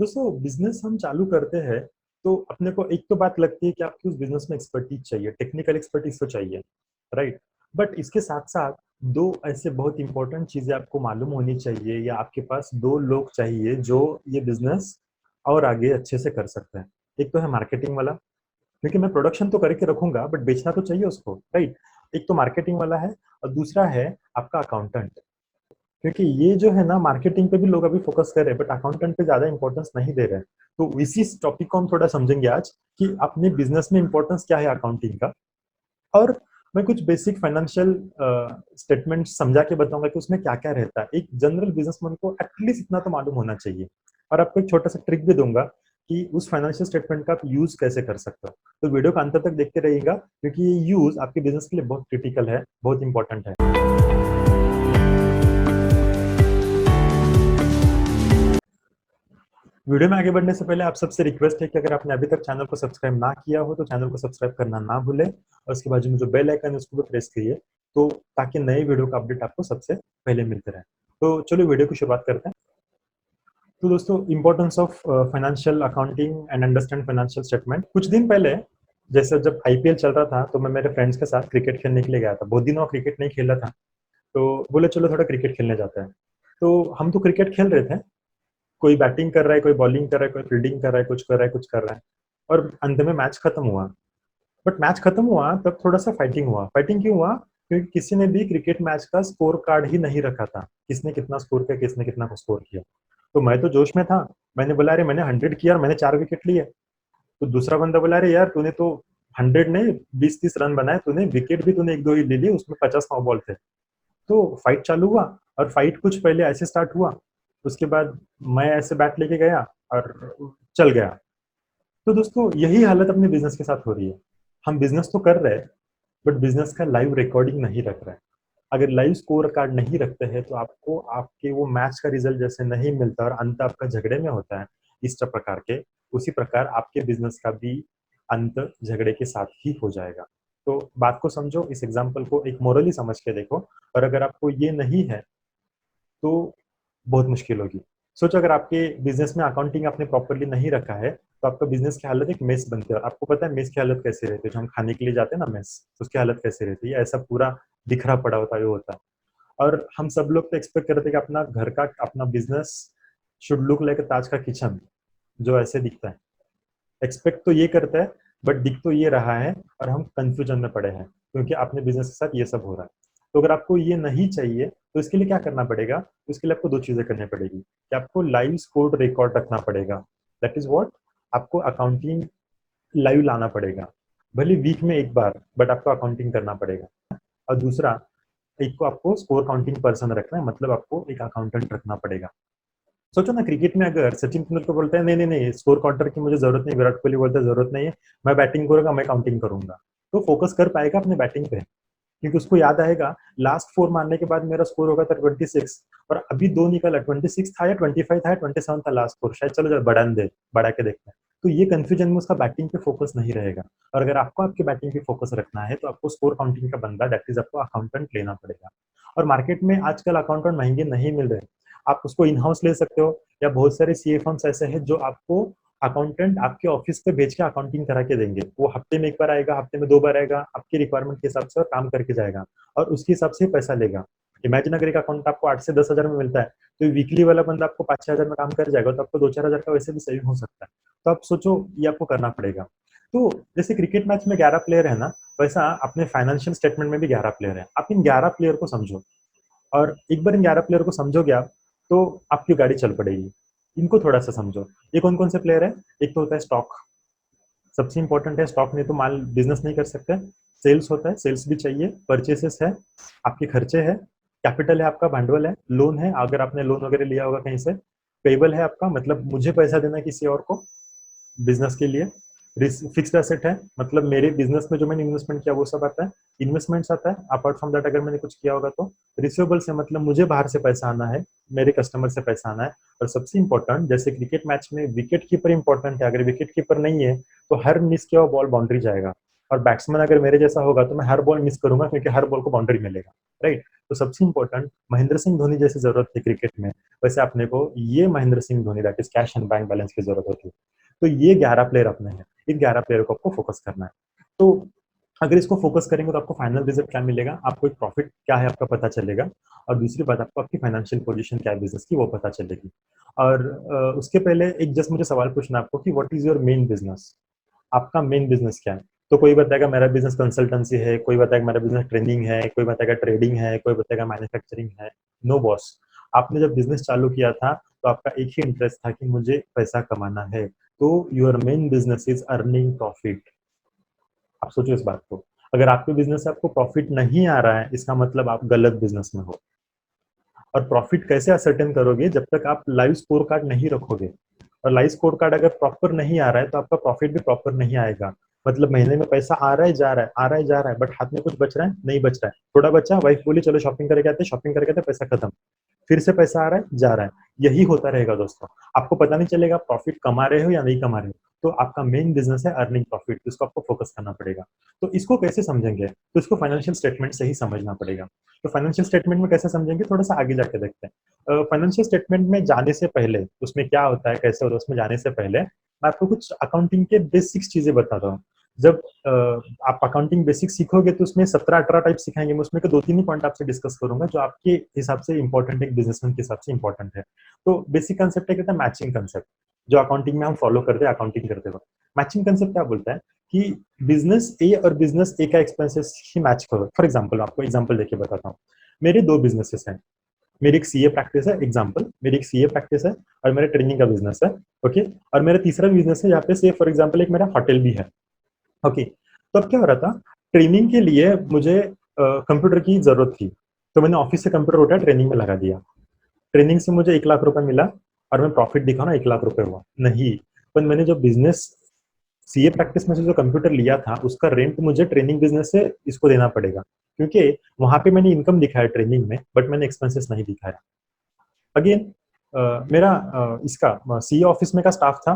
दोस्तों बिजनेस हम चालू करते हैं तो अपने को एक तो बात लगती है कि आपकी उस बिजनेस में एक्सपर्टीज चाहिए, टेक्निकल एक्सपर्टीज तो चाहिए, राइट। बट इसके साथ साथ दो ऐसे बहुत इंपॉर्टेंट चीजें आपको मालूम होनी चाहिए, या आपके पास दो लोग चाहिए जो ये बिजनेस और आगे अच्छे से कर सकते हैं। एक तो है मार्केटिंग वाला, क्योंकि मैं प्रोडक्शन तो करके रखूंगा बट बेचना तो चाहिए उसको, राइट। एक तो मार्केटिंग वाला है, और दूसरा है आपका अकाउंटेंट। क्योंकि ये जो है ना, मार्केटिंग पे भी लोग अभी फोकस कर रहे हैं बट अकाउंटेंट पे ज्यादा इंपॉर्टेंस नहीं दे रहे हैं। तो इसी टॉपिक को हम थोड़ा समझेंगे आज कि अपने बिजनेस में इंपॉर्टेंस क्या है अकाउंटिंग का। और मैं कुछ बेसिक फाइनेंशियल स्टेटमेंट समझा के बताऊंगा कि उसमें क्या क्या रहता है। एक जनरल बिजनेसमैन को एटलीस्ट इतना तो मालूम होना चाहिए। और आपको एक छोटा सा ट्रिक भी दूंगा कि उस फाइनेंशियल स्टेटमेंट का आप यूज कैसे कर सकते हो। तो वीडियो का अंत तक देखते रहिएगा, क्योंकि ये यूज आपके बिजनेस के लिए बहुत क्रिटिकल है, बहुत इंपॉर्टेंट है। वीडियो में आगे बढ़ने से पहले आप सबसे रिक्वेस्ट है कि अगर आपने अभी तक चैनल को सब्सक्राइब ना किया हो तो चैनल को सब्सक्राइब करना ना भूलें, और उसके बाजू में जो बेल आइकन है उसको भी प्रेस करिए, तो ताकि नए वीडियो का अपडेट आपको सबसे पहले मिलते रहे। तो चलो वीडियो की शुरुआत करते हैं। तो दोस्तों, importance of financial accounting and understand financial statement. कुछ दिन पहले, जैसे जब आईपीएल चल रहा था, तो मैं मेरे फ्रेंड्स के साथ क्रिकेट खेलने के लिए गया था। बहुत दिनों क्रिकेट नहीं खेला था, तो बोले चलो थोड़ा क्रिकेट खेलने जाते हैं। तो हम तो क्रिकेट खेल रहे थे, कोई बैटिंग कर रहा है, कोई बॉलिंग कर रहा है, कोई फील्डिंग कर रहा है, कुछ कर रहा है, कुछ कर रहा है। और अंत में मैच खत्म हुआ। बट मैच खत्म हुआ तब थोड़ा सा फाइटिंग हुआ। फाइटिंग क्यों हुआ? क्योंकि किसी ने भी क्रिकेट मैच का स्कोर कार्ड ही नहीं रखा था, किसने कितना स्कोर किया, किसने कितना स्कोर किया। तो मैं तो जोश में था, मैंने बोला अरे मैंने 100 किया और मैंने 4 विकेट लिए। तो दूसरा बंदा बोला अरे यार तूने तो 100 नहीं, 20-30 रन बनाए तूने, विकेट भी तूने एक दो ही ले लिए, उसमें 50 नो बॉल थे। तो फाइट चालू हुआ, और फाइट कुछ पहले ऐसे स्टार्ट हुआ। उसके बाद मैं ऐसे बैट लेके गया और चल गया। तो दोस्तों यही हालत अपने बिजनेस के साथ हो रही है। हम बिजनेस तो कर रहे हैं बट बिजनेस का लाइव रिकॉर्डिंग नहीं रख रहे हैं। अगर लाइव स्कोर कार्ड नहीं रखते हैं तो आपको आपके वो मैच का रिजल्ट जैसे नहीं मिलता और अंत आपका झगड़े में होता है इस प्रकार के, उसी प्रकार आपके बिजनेस का भी अंत झगड़े के साथ ही हो जाएगा। तो बात को समझो, इस एग्जाम्पल को एक मोरली समझ के देखो। और अगर आपको ये नहीं है तो बहुत मुश्किल होगी। सोचो अगर आपके बिजनेस में अकाउंटिंग आपने प्रॉपरली नहीं रखा है तो आपका बिजनेस की हालत एक मेस बनती है। और आपको पता है मेस की हालत कैसे रहती है? जो हम खाने के लिए जाते हैं ना मेस, उसकी हालत कैसे रहती है? ऐसा पूरा बिखरा पड़ा होता है, वो होता है। और हम सब लोग तो एक्सपेक्ट करते हैं कि अपना घर का, अपना बिजनेस शुड लुक लाइक ताज का किचन, जो ऐसे दिखता है। एक्सपेक्ट तो ये करता है बट दिख तो ये रहा है, और हम कंफ्यूजन में पड़े हैं क्योंकि अपने बिजनेस के साथ ये सब हो रहा है। तो अगर आपको ये नहीं चाहिए तो इसके लिए क्या करना पड़ेगा? तो इसके लिए आपको दो चीजें करनी पड़ेगी कि आपको लाइव स्कोर रिकॉर्ड रखना पड़ेगा। दैट इज व्हाट, आपको अकाउंटिंग लाइव लाना पड़ेगा। भले वीक में एक बार, बट आपको अकाउंटिंग करना पड़ेगा। और दूसरा, एक को आपको स्कोर काउंटिंग पर्सन रखना है, मतलब आपको एक अकाउंटेंट रखना पड़ेगा। सोचो ना, क्रिकेट में अगर सचिन तेंदुलकर बोलता है नहीं नहीं नहीं, स्कोर काउंटर की मुझे जरूरत नहीं, विराट कोहली बोलता है जरूरत नहीं है, मैं बैटिंग करूंगा, मैं काउंटिंग करूंगा, तो फोकस कर पाएगा अपने बैटिंग पे। क्योंकि उसको याद आएगा लास्ट 4 मारने के बाद मेरा स्कोर होगा था 26, और अभी 2 निकला, 26 था या 25 था या 27 था लास्ट स्कोर, शायद चलो जरा बढ़ा के देखते हैं। तो ये कंफ्यूजन में उसका बैटिंग पे फोकस नहीं रहेगा। और अगर आपको आपके बैटिंग पे फोकस रखना है तो आपको स्कोर काउंटिंग का बंदा, दैट इज आपको अकाउंटेंट लेना पड़ेगा। और मार्केट में आजकल अकाउंटेंट महंगे नहीं मिल रहे। आप उसको इन हाउस ले सकते हो, या बहुत सारे सीए फर्म्स ऐसे हैं जो आपको अकाउंटेंट आपके ऑफिस पे भेज के अकाउंटिंग करा के देंगे। वो हफ्ते में एक बार आएगा, हफ्ते में 2 बार आएगा, आपकी रिक्वायरमेंट के हिसाब से और काम करके जाएगा, और उसके हिसाब से पैसा लेगा। इमेजिन अगर एक अकाउंट आपको 8 से 10 हजार में मिलता है, तो वीकली वाला बंदा आपको 5-6 हजार में काम कर जाएगा, तो आपको 2-4 हजार का वैसे भी सेविंग हो सकता है। तो आप सोचो, ये आपको करना पड़ेगा। तो जैसे क्रिकेट मैच में 11 प्लेयर है ना, वैसा अपने फाइनेंशियल स्टेटमेंट में भी 11 प्लेयर है। आप इन 11 प्लेयर को समझो, और एक बार इन 11 प्लेयर को समझोगे आप, तो आपकी गाड़ी चल पड़ेगी। इनको थोड़ा सा समझो। ये कौन कौन से प्लेयर है? एक तो होता है स्टॉक, सबसे इंपॉर्टेंट है। स्टॉक नहीं तो माल बिजनेस नहीं कर सकते। सेल्स होता है, सेल्स भी चाहिए। परचेसेस है, आपके खर्चे है। कैपिटल है, आपका भांडवल है। लोन है, अगर आपने लोन वगैरह लिया होगा कहीं से। पेबल है आपका, मतलब मुझे पैसा देना है किसी और को बिजनेस के लिए। फिक्स्ड एसेट है, मतलब मेरे बिजनेस में जो मैंने इन्वेस्टमेंट किया वो सब आता है। इन्वेस्टमेंट्स आता है, अपार्ट फ्रॉम दैट अगर मैंने कुछ किया होगा तो। रिसीवेबल्स है, मतलब मुझे बाहर से पैसा आना है, मेरे कस्टमर से पैसा आना है। और सबसे इंपॉर्टेंट, जैसे क्रिकेट मैच में विकेट कीपर इंपॉर्टेंट है, अगर विकेट कीपर नहीं है तो हर मिस किया हुआ बॉल बाउंड्री जाएगा। और बैट्समैन अगर मेरे जैसा होगा तो मैं हर बॉल मिस करूंगा क्योंकि हर बॉल को बाउंड्री मिलेगा, राइट। तो सबसे इंपॉर्टेंट महेंद्र सिंह धोनी जैसी जरूरत थी क्रिकेट में, वैसे अपने को ये Mahendra Singh Dhoni that is cash and bank balance की जरूरत होती है। तो ये 11 प्लेयर अपने हैं, इन 11 प्लेयर को आपको फोकस करना है। तो अगर इसको फोकस करेंगे तो आपको फाइनल रिजल्ट क्या मिलेगा, आपको एक प्रॉफिट क्या है आपका पता चलेगा, और दूसरी बात आपको आपकी फाइनेंशियल पोजीशन क्या है बिजनेस की वो पता चलेगी। और उसके पहले एक जस्ट मुझे सवाल पूछना है आपको कि what is your main business, आपका मेन बिजनेस क्या है। तो कोई बताएगा मेरा बिजनेस कंसल्टेंसी है, कोई बताएगा मेरा बिजनेस ट्रेनिंग है, कोई बताएगा ट्रेडिंग है, कोई बताएगा मैन्युफैक्चरिंग है। नो बॉस, आपने जब बिजनेस चालू किया था तो आपका एक ही इंटरेस्ट था कि मुझे पैसा कमाना है। तो your main business is earning profit. आप सोचो इस बात को, अगर आपके बिजनेस से आपको प्रॉफिट नहीं आ रहा है इसका मतलब आप गलत बिजनेस में हो। और प्रॉफिट कैसे असर्टेन करोगे, जब तक आप लाइव स्कोर कार्ड नहीं रखोगे। और लाइव स्कोर कार्ड अगर प्रॉपर नहीं आ रहा है तो आपका प्रॉफिट भी प्रॉपर नहीं आएगा। मतलब महीने में पैसा आ रहा है जा रहा है, आ रहा है जा रहा है, बट हाथ में कुछ बच रहा है नहीं बच रहा है। थोड़ा बच्चा, वाइफ बोली चलो शॉपिंग करके आते, शॉपिंग करके आते, पैसा खत्म। फिर से पैसा आ रहा है जा रहा है। यही होता रहेगा दोस्तों, आपको पता नहीं चलेगा प्रॉफिट कमा रहे हो या नहीं कमा रहे हो। तो आपका मेन बिजनेस है अर्निंग प्रॉफिट, इसको आपको फोकस करना पड़ेगा। तो इसको कैसे समझेंगे, तो इसको फाइनेंशियल स्टेटमेंट से ही समझना पड़ेगा। तो फाइनेंशियल स्टेटमेंट में कैसे समझेंगे, थोड़ा सा आगे जाके देखते हैं। फाइनेंशियल स्टेटमेंट में जाने से पहले, उसमें क्या होता है कैसे होता है उसमें जाने से पहले मैं आपको कुछ अकाउंटिंग के बेसिक्स चीजें बताता हूँ। जब आप अकाउंटिंग बेसिक सीखोगे तो उसमें 17-18 टाइप सिखाएंगे, मैं उसमें के 2-3 ही पॉइंट आपसे डिस्कस करूंगा जो आपके हिसाब से इंपॉर्टेंट है, एक बिजनेसमैन के हिसाब से इंपॉर्टेंट है। तो बेसिक कंसेप्ट है, कहता है मैचिंग कंसेप्ट, जो अकाउंटिंग में हम फॉलो करते हैं अकाउंटिंग करते वक्त। मैचिंग कंसेप्ट क्या बोलता है कि बिजनेस ए और बिजनेस ए का एक्सपेंसेस ही मैच करो। फॉर एग्जाम्पल आपको एग्जाम्पल देके बताता हूँ। मेरे 2 बिजनेसेस हैं, मेरी एक सीए प्रैक्टिस है, एग्जांपल मेरी एक सीए प्रैक्टिस है और मेरा ट्रेनिंग का बिजनेस है। ओके, और मेरा तीसरा बिजनेस है यहाँ पे से फॉर एग्जांपल एक मेरा होटल भी है। ओके, तो अब क्या हो रहा था, ट्रेनिंग के लिए मुझे कंप्यूटर की जरूरत थी, तो मैंने ऑफिस से कंप्यूटर उठाया ट्रेनिंग में लगा दिया। ट्रेनिंग से मुझे 1 लाख रुपए मिला और मैं प्रॉफिट दिखा ना 1 लाख रुपए हुआ नहीं। पर मैंने जो बिजनेस सीए प्रैक्टिस में से जो कंप्यूटर लिया था उसका रेंट मुझे ट्रेनिंग बिजनेस से इसको देना पड़ेगा, क्योंकि वहां पे मैंने इनकम दिखाया ट्रेनिंग में बट मैंने एक्सपेंसेस नहीं दिखाया। अगेन मेरा इसका सीए ऑफिस में का स्टाफ था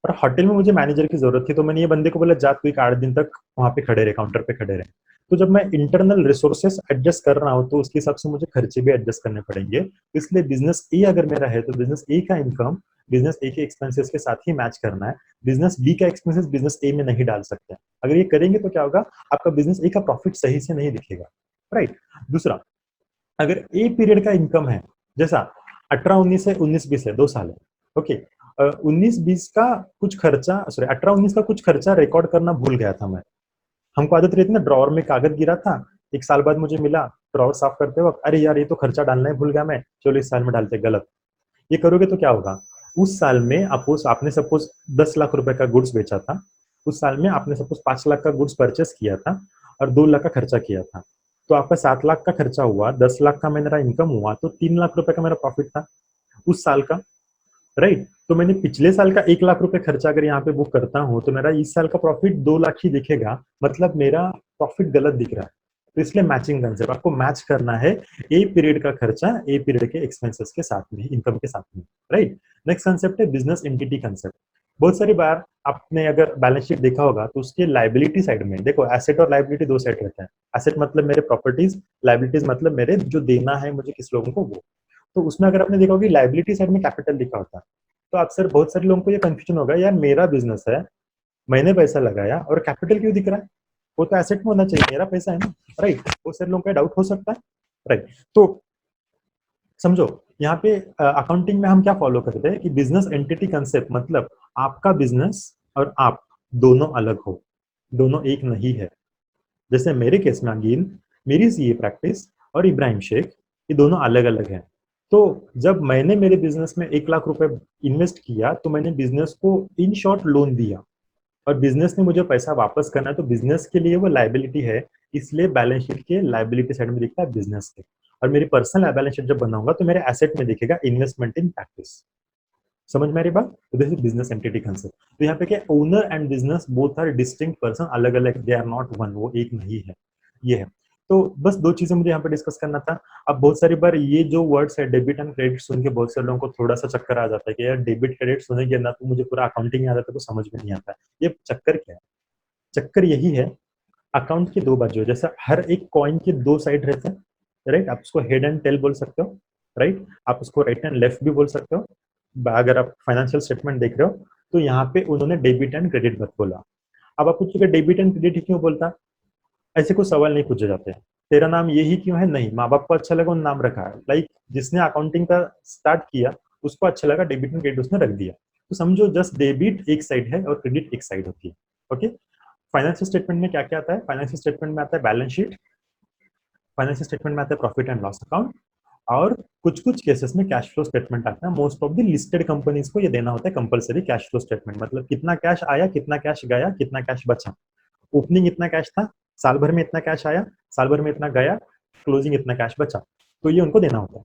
और होटल में मुझे मैनेजर की जरूरत थी, तो मैंने ये बंदे को बोला जा तू एक 8 दिन तक वहां पे खड़े रहे, काउंटर पे खड़े रहे। तो जब मैं इंटरनल रिसोर्सेस एडजस्ट कर रहा हूँ तो उसके हिसाब से मुझे खर्चे भी एडजस्ट करने पड़ेंगे। इसलिए बिजनेस ए अगर मेरा है तो बिजनेस ए का इनकम बिजनेस ए के एक्सपेंसेस के साथ ही मैच करना है। बिजनेस बी का एक्सपेंसेस बिजनेस ए में नहीं डाल सकते। अगर ये करेंगे तो क्या होगा, आपका बिजनेस ए का प्रॉफिट सही से नहीं दिखेगा, राइट। दूसरा, अगर ए पीरियड का इनकम है, जैसा 18-19 है, 19-20 है, 2 साल है। ओके, 19-20 का कुछ खर्चा, सॉरी 18-19 का कुछ खर्चा रिकॉर्ड करना भूल गया था मैं। हमको आदत रहती है ना, ड्रॉवर में कागज गिरा था, 1 साल बाद मुझे मिला, ड्रॉवर साफ करते वक्त अरे यार ये तो खर्चा डालना ही भूल गया मैं, चलो इस साल में डालते, गलत। ये करोगे तो क्या होगा, उस साल में अपोज आपने सपोज 10 लाख रुपए का गुड्स बेचा था, उस साल में आपने सपोज 5 लाख का गुड्स परचेस किया था और 2 लाख का खर्चा किया था। तो आपका 7 लाख का खर्चा हुआ, 10 लाख का मेरा इनकम हुआ, तो 3 लाख रुपए का मेरा प्रॉफिट था उस साल का, राइट। तो मैंने पिछले साल का 1 लाख रुपए खर्चा अगर यहाँ पे बुक करता हूँ तो मेरा इस साल का प्रॉफिट 2 लाख ही दिखेगा, मतलब मेरा प्रॉफिट गलत दिख रहा है। तो इसलिए मैचिंग कंसेप्ट आपको मैच करना है, ए पीरियड का खर्चा ए पीरियड के एक्सपेंसेस के साथ में, इनकम के साथ में, राइट। नेक्स्ट कंसेप्ट है बिजनेस एंटिटी कंसेप्ट। बहुत सारी बार आपने अगर बैलेंस शीट देखा होगा तो उसके लाइबिलिटी साइड में देखो, एसेट और लाइबिलिटी 2 साइड रहता है। एसेट मतलब मेरे प्रॉपर्टीज, लाइबिलिटीज मतलब मेरे जो देना है मुझे किस लोगों को वो। तो उसमें अगर आपने देखा होगा लाइबिलिटी साइड में कैपिटल लिखा होता है, तो अक्सर बहुत सारे लोगों को ये कंफ्यूजन होगा, यार मेरा बिजनेस है, मैंने पैसा लगाया और कैपिटल क्यों दिख रहा है, वो तो एसेट में होना चाहिए, मेरा पैसा है ना, राइट। बहुत सारे लोगों का डाउट हो सकता है, राइट। तो समझो यहाँ पे अकाउंटिंग में हम क्या फॉलो करते हैं कि बिजनेस एंटिटी कंसेप्ट मतलब आपका बिजनेस और आप दोनों अलग हो, दोनों एक नहीं है। जैसे मेरे केस में अगेन मेरी सीए प्रैक्टिस और इब्राहिम शेख ये दोनों अलग अलग हैं। तो जब मैंने मेरे बिजनेस में 1 लाख रुपए इन्वेस्ट किया तो मैंने बिजनेस को इन शॉर्ट लोन दिया और बिजनेस ने मुझे पैसा वापस करना है, तो बिजनेस के लिए वो लाइबिलिटी है, इसलिए बैलेंस शीट के लाइबिलिटी साइड में दिखता है बिजनेस के। और मेरी पर्सनल बैलेंस शीट जब बनाऊंगा तो मेरे एसेट में दिखेगा इन्वेस्टमेंट इन प्रैक्टिस। समझ में आ रही बात, तो this is business entity concept. तो यहाँ पे क्या, owner and business both are distinct person, अलग अलग, दे आर नॉट वन, वो एक नहीं है, ये है। तो बस 2 चीजें मुझे यहाँ पे डिस्कस करना था। अब बहुत सारी बार ये जो वर्ड्स है डेबिट एंड क्रेडिट सुन के बहुत सारे लोगों को थोड़ा सा चक्कर आ जाता है कि यार डेबिट क्रेडिट सुनेंगे ना तो मुझे पूरा अकाउंटिंग आ जाता है तो समझ में नहीं आता है ये चक्कर क्या है। चक्कर यही है अकाउंट की दो बाजू है, जैसे हर एक कॉइन के दो साइड रहते हैं, राइट। आप उसको हेड एंड टेल बोल सकते हो, राइट। आप उसको राइट एंड लेफ्ट भी बोल सकते हो। अगर आप फाइनेंशियल स्टेटमेंट देख रहे हो तो यहाँ पे उन्होंने डेबिट एंड क्रेडिट मत बोला। अब आप पूछोगे डेबिट एंड क्रेडिट क्यों बोलता, ऐसे कोई सवाल नहीं पूछे जाते हैं। तेरा नाम यही क्यों है, नहीं, माँ बाप को अच्छा लगा उन नाम रखा है, लाइक जिसने अकाउंटिंग का स्टार्ट किया उसको अच्छा लगा डेबिट एंड क्रेडिट उसने रख दिया। तो समझो जस्ट डेबिट एक साइड है और क्रेडिट एक साइड होती है। ओके। फाइनेंशियल स्टेटमेंट में क्या क्या आता है, फाइनेंशियल स्टेटमेंट में आता है बैलेंस शीट, फाइनेंशियल स्टेटमेंट में आता है प्रॉफिट एंड लॉस अकाउंट, और कुछ कुछ केसेस में कैश फ्लो स्टेटमेंट आता है। Most of the listed companies को ये देना होता है कंपलसरी कैश फ्लो स्टेटमेंट, मतलब कितना कैश आया, कितना कैश गया, कितना कैश बचा। ओपनिंग इतना कैश था, साल भर में इतना कैश आया, साल भर में इतना गया, क्लोजिंग इतना कैश बचा, तो ये उनको देना होता है।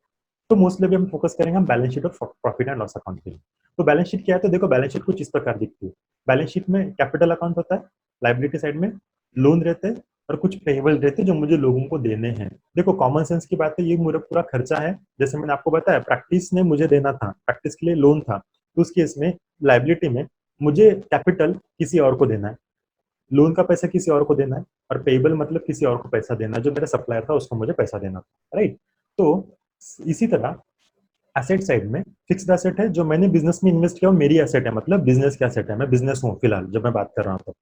तो मोस्टली अभी हम फोकस करेंगे हम बैलेंस शीट और प्रॉफिट एंड लॉस अकाउंट पे। तो बैलेंस शीट क्या है, तो देखो बैलेंस शीट कुछ इस प्रकार दिखती है। बैलेंस शीट में कैपिटल अकाउंट होता है, लाइबिलिटी साइड में लोन रहते हैं और कुछ पेबल रहते हैं जो मुझे लोगों को देने हैं। देखो कॉमन सेंस की बात है, ये मेरा पूरा खर्चा है। जैसे मैंने आपको बताया प्रैक्टिस ने मुझे देना था, प्रैक्टिस के लिए लोन था, तो उस केस में लाइबिलिटी में मुझे कैपिटल किसी और को देना है, लोन का पैसा किसी और को देना है, और पेबल मतलब किसी और को पैसा देना है, जो मेरा सप्लायर था उसको मुझे पैसा देना था, राइट। तो इसी तरह एसेट साइड में फिक्स्ड एसेट है जो मैंने बिजनेस में इन्वेस्ट किया, मेरी एसेट है, मतलब बिजनेस की एसेट है, मैं बिजनेस हूँ फिलहाल जब मैं बात कर रहा हूँ। तो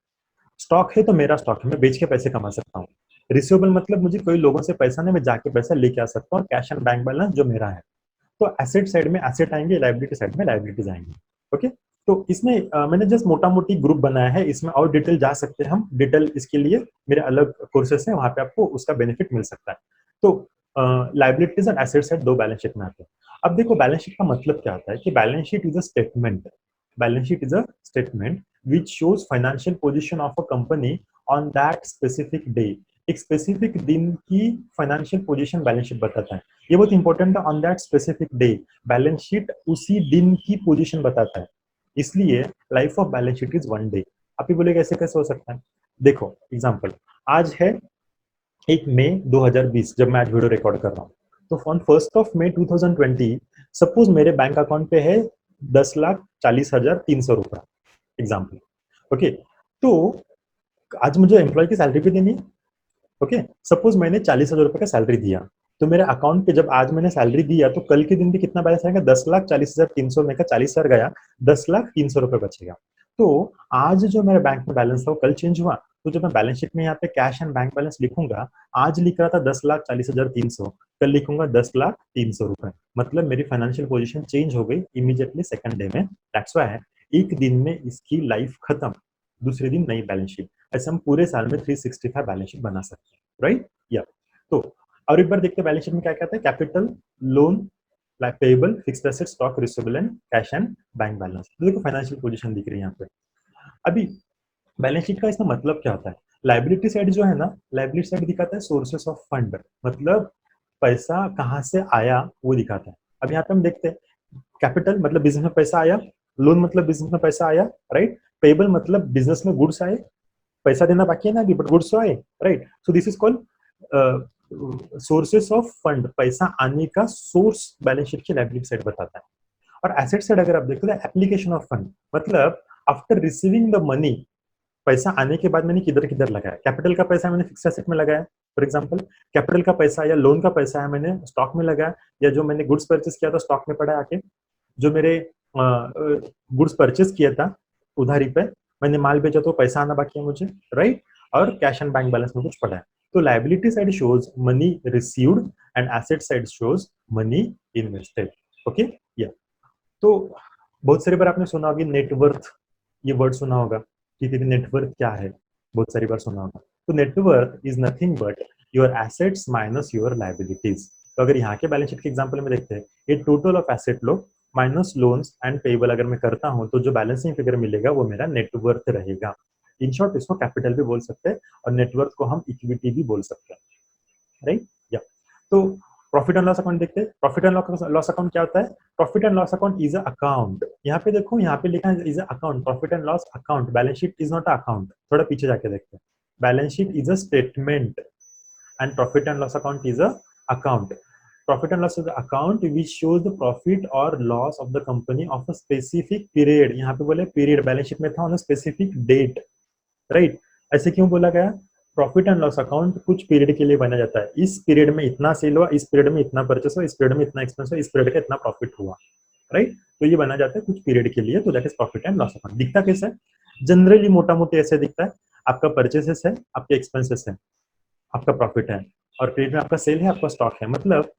स्टॉक है तो मेरा स्टॉक है, मैं बेच के पैसे कमा सकता हूँ। रिसीवेबल मतलब मुझे कोई लोगों से पैसा नहीं, मैं जाके पैसा लेके आ सकता हूँ। कैश एंड बैंक बैलेंस जो मेरा है। तो एसेट साइड में एसेट आएंगे, लाइबिलिटी साइड में लाइबिलिटीज आएंगे। ओके। तो इसमें मैंने जस्ट मोटा मोटी ग्रुप बनाया है, इसमें और डिटेल जा सकते हैं हम, डिटेल इसके लिए मेरे अलग कोर्सेस हैं, वहां पे आपको उसका बेनिफिट मिल सकता है। तो लाइबिलिटीज एंड एसेट साइड दो बैलेंस शीट में आते हैं। अब देखो बैलेंस शीट का मतलब क्या होता है कि balance sheet is a statement, balance sheet is a statement which shows financial position of a company on that specific day. एक स्पेसिफिक दिन की फाइनेंशियल पोजीशन बैलेंस शीट बताता है। ये बहुत इंपॉर्टेंट है, on that specific day. Balance sheet उसी दिन की पोजीशन बताता है, इसलिए life of balance sheet is one day. आप ही बोले कैसे कैसे हो सकता है, देखो एग्जांपल, आज है 1 मई 2020 जब मैं आज वीडियो रिकॉर्ड कर रहा हूँ। तो ऑन 1 मई 2020 सपोज मेरे बैंक अकाउंट पे है 10,40,300 रुपया, एग्जाम्पल। ओके। तो आज मुझे एम्प्लॉय की सैलरी भी देनी है। ओके। सपोज मैंने 40,000 रुपए का सैलरी दिया, तो मेरे अकाउंट पे जब आज मैंने सैलरी दिया तो कल के दिन भी कितना बैलेंस आएगा, 10,40,300 में का 40,000 गया, 10,03,000 रुपए बचेगा। तो आज जो मेरा बैंक में बैलेंस था वो कल चेंज हुआ, तो जब मैं बैलेंस शीट में यहाँ पे कैश एंड बैंक बैलेंस लिखूंगा, आज लिख रहा था 10,40,300, कल लिखूंगा 10,03,000 रुपए, मतलब मेरी फाइनेंशियल पोजीशन चेंज हो गई इमीडिएटली सेकंड डे में। दैट्स व्हाई एक दिन में इसकी लाइफ खत्म, दूसरे दिन नई बैलेंस शीट। ऐसे हम पूरे साल में 365 बैलेंस शीट बना सकते हैं, राइट। या तो और एक बार देखते हैं बैलेंस शीट में क्या कहता है, capital, loan, payable, fixed asset, stock, receivable and cash and bank balance. तो देखो फाइनेंशियल पोजीशन दिख रही है यहाँ पे। अभी बैलेंस शीट का इसका मतलब क्या होता है, लाइबिलिटी साइड जो है ना, लाइबिलिटी साइड दिखाता है सोर्सेस ऑफ फंड, मतलब पैसा कहाँ से आया वो दिखाता है। अब यहाँ पे हम देखते हैं कैपिटल मतलब बिजनेस में पैसा आया, लोन मतलब बिजनेस में पैसा आया, राइट। पेएबल मतलब बिजनेस में गुड्स आए, पैसा देना बाकी है ना अभी, बट गुड्स तो आए, right. So this is called sources of fund, पैसा आने का सोर्स बैलेंस शीट की लायबिलिटी साइड बताता है। और एसेट साइड अगर आप देखो तो एप्लीकेशन ऑफ फंड, मतलब आफ्टर रिसीविंग द मनी, पैसा आने के बाद मैंने किधर किधर लगाया। कैपिटल का पैसा मैंने फिक्स एसेट में लगाया, फॉर एग्जांपल कैपिटल का पैसा या लोन का पैसा है मैंने स्टॉक में लगाया, या जो मैंने गुड्स परचेस किया था स्टॉक में पड़ा आके, जो मेरे गुड्स परचेस किया था उधारी पे, मैंने माल बेचा तो पैसा आना बाकी है मुझे, राइट। और कैश एंड बैंक बैलेंस में कुछ पड़ा है। तो liability side shows money received and asset side shows money invested. Okay. या तो बहुत सारी बार आपने सुना होगा नेटवर्थ, ये वर्ड सुना होगा, ठीक है, नेटवर्थ क्या है, बहुत सारी बार सुना होगा। तो net worth is nothing but your assets minus your liabilities. तो अगर यहाँ के बैलेंस शीट के एग्जांपल में देखते हैं, ये total of asset low minus loans and payable अगर मैं करता हूँ, तो जो बैलेंसिंग फिगर मिलेगा वो मेरा नेटवर्थ रहेगा। इन शॉर्ट इसको कैपिटल भी बोल सकते हैं और नेटवर्थ को हम इक्विटी भी बोल सकते हैं, राइट। या तो प्रॉफिट एंड लॉस अकाउंट देखते हैं। प्रॉफिट एंड लॉस अकाउंट क्या होता है, profit and loss account is a account. यहाँ पे देखो, यहाँ पे लिखा है is a account, profit and loss account, balance sheet is not a account. थोड़ा पीछे जाके देखते हैं, balance sheet is a statement and profit and loss account is a account. Profit and loss is the account which shows the profit or loss of the company of a specific period. यहाँ पे बोले period, balance sheet में था on specific date, right. ऐसे क्यों बोला गया, profit and loss account कुछ पीरियड के लिए बना जाता है। इस पीरियड में इतना सेल हुआ, इस पीरियड में इतना परचेस हुआ, इस पीरियड में इतना एक्सपेंस हुआ, इस पीरियड का इतना प्रॉफिट हुआ, राइट। तो ये बना जाता है कुछ पीरियड के लिए, तो that is profit and loss account. दिखता कैसे है? जनरली मोटा मोटी ऐसे दिखता है, आपका परचेसेस है, आपके एक्सपेंसेस है, आपका प्रॉफिट है, और क्रेडिट में आपका सेल है, आपका स्टॉक है, मतलब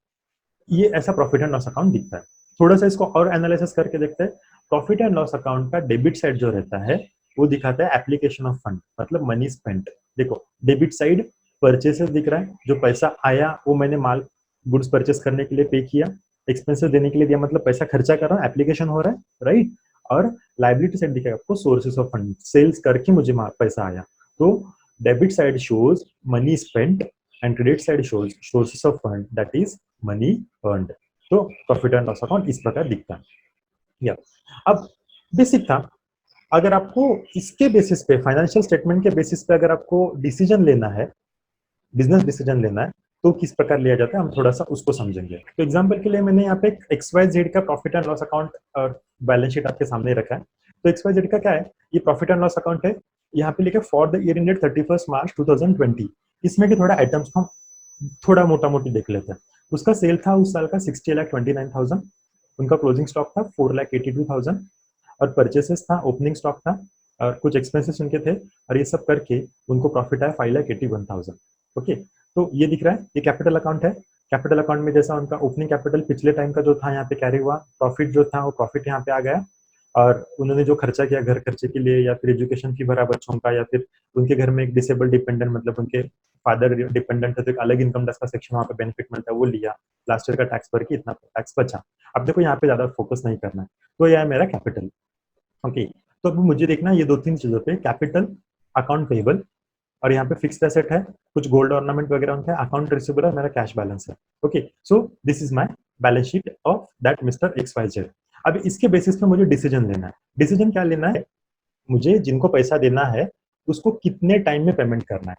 ये ऐसा प्रॉफिट एंड लॉस अकाउंट दिखता है। थोड़ा सा इसको और एनालिसिस करके देखते हैं। प्रॉफिट एंड लॉस अकाउंट का डेबिट साइड जो रहता है वो दिखाता है एप्लीकेशन ऑफ फंड, मतलब मनी स्पेंट। देखो डेबिट साइड परचेसेस दिख रहा है, जो पैसा आया वो मैंने माल गुड्स परचेस करने के लिए पे किया, एक्सपेंसेस देने के लिए दिया, मतलब पैसा खर्चा कर रहा हूँ, एप्लीकेशन हो रहा है, राइट। और लाइबिलिटी साइड दिखेगा आपको सोर्सेस ऑफ फंड, सेल्स करके मुझे पैसा आया। तो debit side shows money spent and credit side shows sources of fund, that is money earned. तो प्रॉफिट एंड लॉस अकाउंट इस प्रकार दिखता है। या अब बेसिक था, अगर आपको इसके बेसिस पे, फाइनेंशियल स्टेटमेंट के बेसिस पे अगर आपको डिसीजन लेना है, बिजनेस डिसीजन लेना है, तो किस प्रकार लिया जाता है हम थोड़ा सा उसको समझेंगे। तो एग्जांपल के लिए मैंने यहाँ पे एक्स वाई जेड का प्रॉफिट एंड लॉस अकाउंट और बैलेंस शीट आपके सामने रखा है। तो एक्स वाई जेड का क्या है, ये प्रॉफिट एंड लॉस अकाउंट है। यहाँ पे लिखा फॉर द ईयर एंडेड 31 मार्च 2020। इसमें के थोड़ा आइटम्स को हम थोड़ा मोटा मोटी देख लेते हैं। उसका सेल था उस साल का 60,29,000, उनका क्लोजिंग स्टॉक था 4,82,000, और परचेसेस था, ओपनिंग स्टॉक था, और कुछ एक्सपेंसेस उनके थे, और ये सब करके उनको प्रॉफिट आया 5,81,000। ओके, तो ये दिख रहा है, ये कैपिटल अकाउंट है। कैपिटल अकाउंट में जैसा उनका ओपनिंग कैपिटल पिछले टाइम का जो था यहाँ पे कैरी हुआ, प्रॉफिट जो था वो प्रॉफिट यहाँ पे आ गया, और उन्होंने जो खर्चा किया घर खर्चे के लिए, या फिर एजुकेशन फी भरा बच्चों का, या फिर उनके घर में एक डिसेबल डिपेंडेंट, मतलब उनके फादर डिपेंडेंट है तो एक अलग इनकम टैक्स का सेक्शन वहाँ पे बेनिफिट मिलता है, वो लिया, लास्ट ईयर का टैक्स भर के इतना टैक्स बचा। अब देखो यहाँ पे ज्यादा फोकस नहीं करना है, तो यह है मेरा कैपिटल। ओके, तो अब मुझे देखना है ये दो तीन चीजों पे, कैपिटल, अकाउंट पेबल, और यहाँ पे फिक्स्ड एसेट है, कुछ गोल्ड ऑर्नामेंट वगैरह उनका है, अकाउंट रिसीवेबल है, मेरा कैश बैलेंस है। Okay, so this is my balance sheet of that mister X Y Z. अब इसके बेसिस पे मुझे डिसीजन लेना है। डिसीजन क्या लेना है, मुझे जिनको पैसा देना है उसको कितने टाइम में पेमेंट करना है,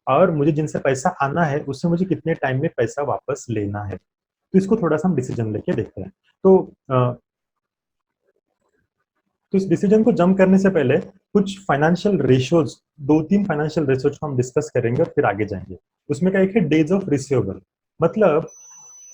और मुझे जिनसे पैसा आना है उससे मुझे कितने टाइम में पैसा वापस लेना है। तो इसको थोड़ा सा हम डिसीजन लेके देखते हैं। तो इस डिसीजन को जंप करने से पहले कुछ फाइनेंशियल रेशियोज, दो तीन फाइनेंशियल रेशियोज को हम डिस्कस करेंगे और फिर आगे जाएंगे। उसमें का एक है डेज ऑफ रिसीवेबल, मतलब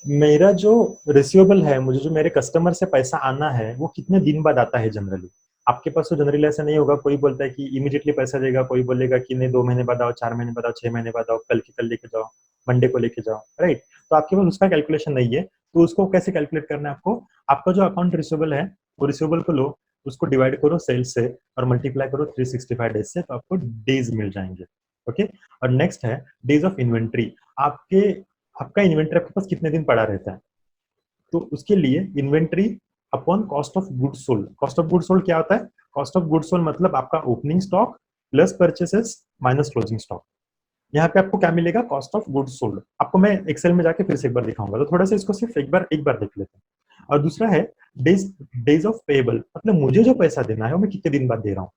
मेरा जो रिसीवेबल है, मुझे जो मेरे कस्टमर से पैसा आना है वो कितने दिन बाद आता है जनरली। आपके पास तो जनरली ऐसा नहीं होगा, कोई बोलता है कि इमीडिएटली पैसा देगा, कोई बोलेगा कि नहीं 2 महीने बाद आओ, 4 महीने बाद आओ, 6 महीने बाद आओ, कल के कल लेके जाओ, मंडे को लेके जाओ, राइट। तो आपके पास उसका कैलकुलेशन नहीं है, तो उसको कैसे कैलकुलेट करना है आपको, आपका जो अकाउंट रिसीवेबल है वो रिसीवेबल को लो, उसको डिवाइड करो सेल्स से और मल्टीप्लाई करो 365 डेज से, तो आपको डेज मिल जाएंगे। ओके, और नेक्स्ट है डेज ऑफ इन्वेंट्री। आपके आपका इन्वेंट्री आपके पास कितने दिन पड़ा रहता है, तो उसके लिए inventory upon cost of good sold. Cost of good sold क्या होता है, कॉस्ट ऑफ गुड सोल्ड मतलब आपका opening stock plus purchases minus closing stock. यहाँ पे आपको क्या मिलेगा, कॉस्ट ऑफ गुड सोल्ड। आपको मैं एक्सेल में जाके फिर से एक बार दिखाऊंगा, तो थोड़ा सा इसको सिर्फ एक बार देख लेते हैं। और दूसरा है डेज डेज ऑफ पेबल, मतलब मुझे जो पैसा देना है वो मैं कितने दिन बाद दे रहा हूँ।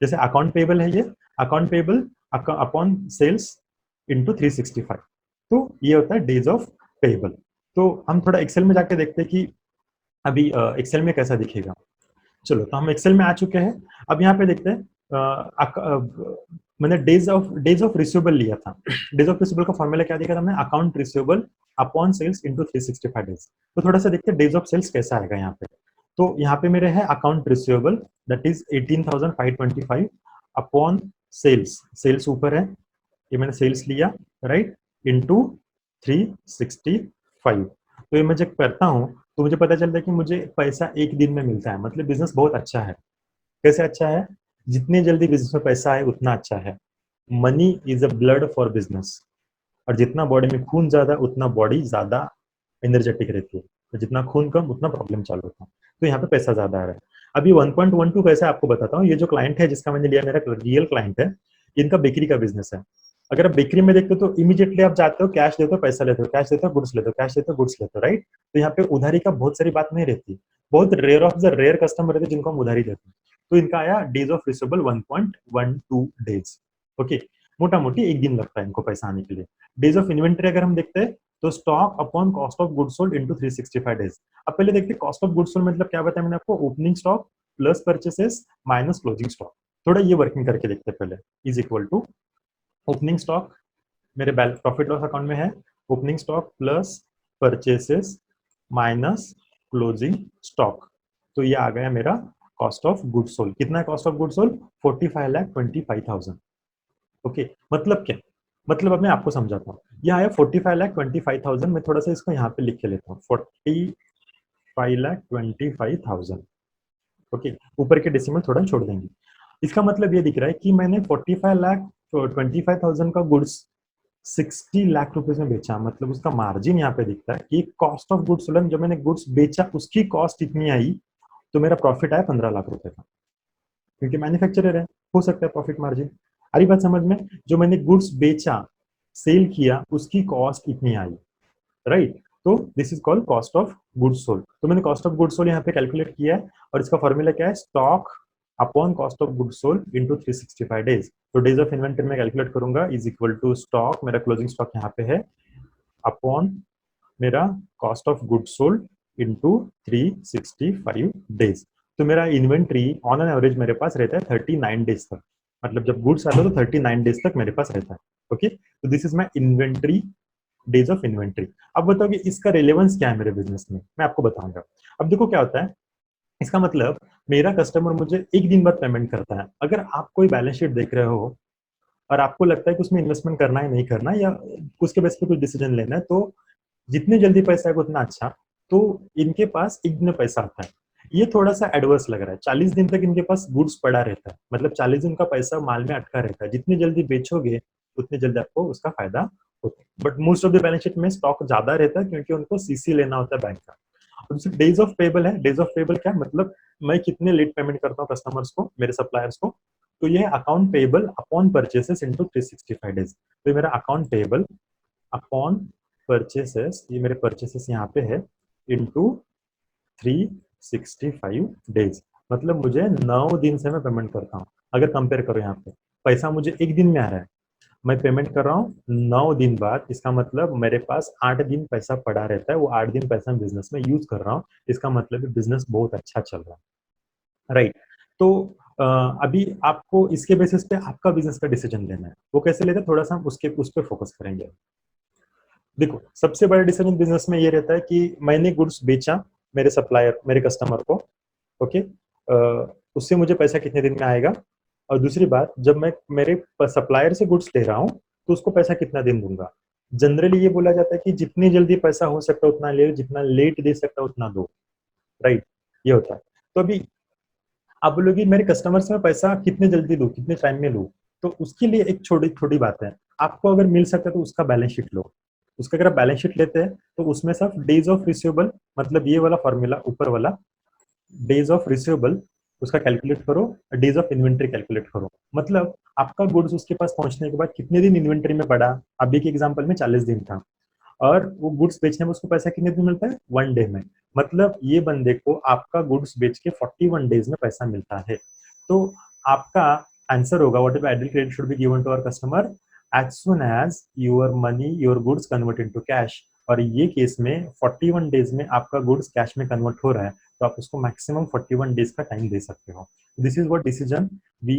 जैसे अकाउंट पेबल है, ये account payable upon sales into 365, तो ये होता है डेज ऑफ पेबल। तो हम थोड़ा एक्सेल में जाके देखते हैं कि अभी एक्सेल में कैसा दिखेगा। चलो, तो हम एक्सेल में आ चुके हैं। अब यहाँ पे देखते हैं, मैंने डेज ऑफ रिसीवेबल लिया था। डेज ऑफ रिसीवेबल का फॉर्मूला क्या दिखा था हमने, account receivable upon sales into 365 days. तो थोड़ा सा देखते हैं डेज ऑफ सेल्स कैसा आएगा यहाँ पे। तो यहाँ पे मेरे है account receivable, that is 18,525 upon sales, sales ऊपर है, ये मैंने सेल्स लिया, राइट, इनटू 365। तो ये मैं जब करता हूँ तो मुझे पता चलता है कि मुझे पैसा एक दिन में मिलता है, मतलब बिजनेस बहुत अच्छा है। कैसे अच्छा है, जितने जल्दी बिजनेस में पैसा आए उतना अच्छा है। Money is a blood for business, और जितना बॉडी में खून ज्यादा उतना बॉडी ज्यादा एनर्जेटिक रहती है, तो जितना खून कम उतना प्रॉब्लम चालू होता है। तो यहाँ पे पैसा ज्यादा आ रहा है। अभी 1.12 पैसा आपको बताता हूँ। ये जो क्लाइंट है जिसका मैंने लिया, मेरा रियल क्लाइंट है, इनका बेकरी का बिजनेस है। अगर आप बेकरी में देखते हो तो इमीडिएटली आप जाते हो, कैश देते हो, पैसा लेते हो, कैश देते हो, गुड्स लेते हो, कैश देते हो, गुड्स लेते हो, राइट। तो यहाँ पे उधारी का बहुत सारी बात नहीं रहती, बहुत rare of the rare customer रहते जिनको हम उधारी देते हैं। तो इनका आया days of receivable 1.12 days. Okay, मोटा मोटी एक दिन लगता है इनको पैसा आने के लिए। डेज ऑफ इन्वेंट्री अगर हम देखते हैं तो stock upon cost of good sold into 365 days. अब पहले देखते हैं कॉस्ट ऑफ गुड सोल्ड मतलब क्या बताया मैंने आपको, opening stock plus purchases minus closing stock. थोड़ा ये वर्किंग करके देखते हैं पहले, is equal to opening stock मेरे प्रॉफिट लॉस अकाउंट में है, opening stock plus purchases minus closing stock, तो ये आ गया मेरा कॉस्ट ऑफ गुड सोल्ड। कितना है cost of good sold? 45,25,000। Okay, मतलब क्या? मतलब अब मैं आपको समझाता हूँ। ये आया 45,25,000। मैं थोड़ा सा इसको यहाँ पे लिख के लेता हूँ, 45,25,000। ओके, ऊपर के डेसिमल थोड़ा छोड़ देंगे। इसका मतलब ये दिख रहा है कि मैंने 45,25,000 का गुड्स 60 लाख रुपए में बेचा। मतलब उसका मार्जिन यहाँ पे दिखता है कि कॉस्ट ऑफ गुड्स सोल्ड, जब मैंने गुड्स बेचा उसकी कॉस्ट इतनी आई, तो मेरा प्रॉफिट आया 15 लाख रुपए का, क्योंकि मैन्युफैक्चरर है, हो सकता है प्रॉफिट मार्जिन। आ रही बात समझ में? जो मैंने गुड्स बेचा, सेल किया, उसकी कॉस्ट इतनी आई, राइट? तो this is called cost of goods sold. तो मैंने कॉस्ट ऑफ गुड्स सोल्ड यहाँ पे कैलकुलेट किया है, और इसका फॉर्मूला क्या है? Stock upon cost of goods sold into 365 days. तो डेज ऑफ इन्वेंटरी में कैलकुलेट करूंगा इज इक्वल टू स्टॉक, मेरा क्लोजिंग स्टॉक यहाँ पे है, अपॉन मेरा cost of goods sold into 365 days. तो मेरा इन्वेंट्री ऑन एन एवरेज मेरे पास रहता है 39 डेज तक। मतलब जब गुड्स आता है तो 39 डेज तक मेरे पास रहता है। ओके, तो this is my inventory, days of inventory. अब बताओ कि इसका रेलेवेंस क्या है मेरे बिजनेस में, मैं आपको बताऊंगा। अब देखो क्या होता है, इसका मतलब मेरा कस्टमर मुझे एक दिन बाद पेमेंट करता है। अगर आप कोई बैलेंस शीट देख रहे हो और आपको लगता है कि उसमें इन्वेस्टमेंट करना है नहीं करना, या उसके बेस पे कुछ डिसीजन लेना है, तो जितने जल्दी पैसा है उतना अच्छा। तो इनके पास एक दिन में पैसा आता है, ये थोड़ा सा एडवर्स लग रहा है। 40 दिन तक इनके पास गुड्स पड़ा रहता है, मतलब 40 दिन का पैसा माल में अटका रहता है। जितनी जल्दी बेचोगे उतनी जल्दी आपको उसका फायदा होता है। But most of the balance sheet में स्टॉक ज्यादा रहता है, क्योंकि उनको सीसी लेना होता है बैंक का। डेज ऑफ पेबल है। डेज ऑफ पेबल क्या मतलब, मैं कितने लेट पेमेंट करता हूँ कस्टमर्स को, मेरे सप्लायर्स को। तो ये account payable upon purchases into 365 days. तो ये मेरा अकाउंट पेबल अपॉन परचेसेस, ये मेरे परचेसेस यहाँ पे है, इनटू 365 डेज। मतलब मुझे 9 दिन से मैं पेमेंट करता हूँ। अगर कंपेयर करो यहाँ पे, पैसा मुझे एक दिन में आ रहा है, मैं पेमेंट कर रहा हूँ 9 दिन बाद। इसका मतलब मेरे पास 8 दिन पैसा पड़ा रहता है, वो 8 दिन पैसा बिजनेस में यूज कर रहा हूँ। इसका मतलब बिजनेस बहुत अच्छा चल रहा है, राइट? तो अभी आपको इसके बेसिस पे आपका बिजनेस का डिसीजन लेना है। वो कैसे लेते हैं, थोड़ा सा हम उस पर फोकस करेंगे। देखो, सबसे बड़ा डिसीजन बिजनेस में ये रहता है कि मैंने गुड्स बेचा मेरे सप्लायर, मेरे कस्टमर को। ओके, उससे मुझे पैसा कितने दिन में आएगा, और दूसरी बात, जब मैं मेरे सप्लायर से गुड्स ले रहा हूँ तो उसको पैसा कितना दिन दूंगा। जनरली ये बोला जाता है कि जितनी जल्दी पैसा हो सकता है उतना ले, जितना लेट दे सकता है उतना दो, राइट? ये होता है। तो अभी आप बोलोगे मेरे कस्टमर से मैं पैसा कितने जल्दी लूँ, कितने टाइम में लूँ, तो उसके लिए एक छोटी छोटी बात है। आपको अगर मिल सकता है तो उसका बैलेंस शीट लो। उसका अगर आप बैलेंस शीट लेते हैं तो उसमें सिर्फ डेज ऑफ रिसीवेबल, मतलब ये वाला फॉर्मूला ऊपर वाला, डेज ऑफ रिसीवेबल उसका कैलकुलेट करो, डेज ऑफ इन्वेंट्री कैलकुलेट करो। मतलब आपका गुड्स उसके पास पहुंचने के बाद कितने दिन इन्वेंट्री में पड़ा। अभी के एग्जांपल में 40 दिन था, और वो गुड्स बेचने में उसको पैसा कितने दिन मिलता है? 1 डे में। मतलब ये बंदे को आपका गुड्स बेच के 41 डेज में पैसा मिलता है। तो आपका आंसर होगा, what if idle credit should be given to our customer as soon as your money, your goods convert into cash. और ये केस में 41 डेज में आपका गुड्स कैश में कन्वर्ट हो रहा है, तो आप उसको मैक्सिमम 41 डेज का टाइम दे सकते हो। This is what decision we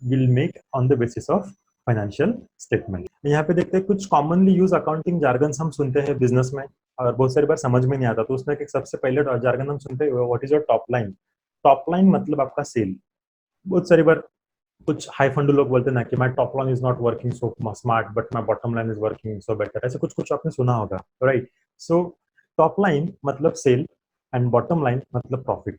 will make on the basis of financial statement. यहाँ पे देखते हैं कुछ कॉमनली यूज अकाउंटिंग जार्गन हम सुनते हैं बिजनेस में, और बहुत सारी बार समझ में नहीं आता। तो उसमें एक सबसे पहले जार्गन हम सुनते हैं, what is your top line. Top line मतलब आपका सेल। बहुत सारी बार कुछ हाई फंड लोग बोलते हैं ना कि my top line is not working so smart but my bottom line is working so better. ऐसे कुछ कुछ आपने सुना होगा, राइट? सो टॉप लाइन मतलब सेल, एंड बॉटम लाइन मतलब प्रॉफिट।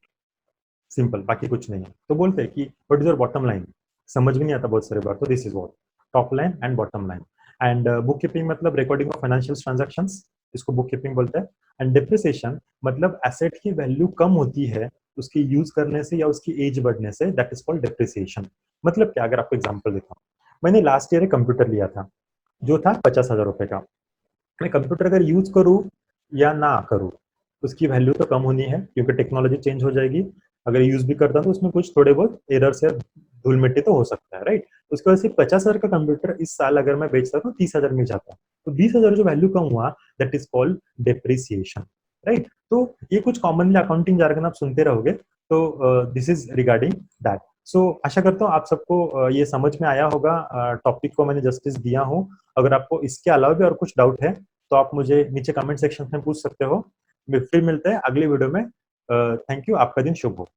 सिंपल, बाकी कुछ नहीं है। तो बोलते हैं कि what is your bottom line, समझ में नहीं आता बहुत सारी बार। तो this is what top line and bottom line. And book keeping मतलब रिकॉर्डिंग ऑफ फाइनेंशियल ट्रांजैक्शंस, इसको बुक कीपिंग बोलते हैं। एंड डिप्रिसिएशन मतलब एसेट की वैल्यू कम होती है उसकी यूज करने से या उसकी एज बढ़ने से, दैट इज कॉल्ड डिप्रिसिएशन। मतलब क्या, अगर आपको एग्जांपल देता हूँ, मैंने लास्ट ईयर एक कंप्यूटर लिया था जो था 50,000 रुपए का। मैं कंप्यूटर अगर यूज करूँ या ना करूँ, उसकी वैल्यू तो कम होनी है, क्योंकि टेक्नोलॉजी चेंज हो जाएगी। अगर यूज भी करता हूँ तो उसमें कुछ थोड़े बहुत एरर्स या धूल मिट्टी तो हो सकता है, राइट? उसकी वजह से 50,000 का कंप्यूटर इस साल अगर मैं बेचता तो 30,000 में जाता, तो 20,000 जो वैल्यू कम हुआ, that is called depreciation, right? तो ये कुछ कॉमनली अकाउंटिंग जार्गन आप सुनते रहोगे। तो दिस इज रिगार्डिंग दैट। सो आशा करता हूँ आप सबको ये समझ में आया होगा, टॉपिक को मैंने जस्टिस दिया हूँ। अगर आपको इसके अलावा भी और कुछ डाउट है तो आप मुझे नीचे कमेंट सेक्शन में पूछ सकते हो। फिर मिलते हैं अगली वीडियो में। थैंक यू, आपका दिन शुभ हो।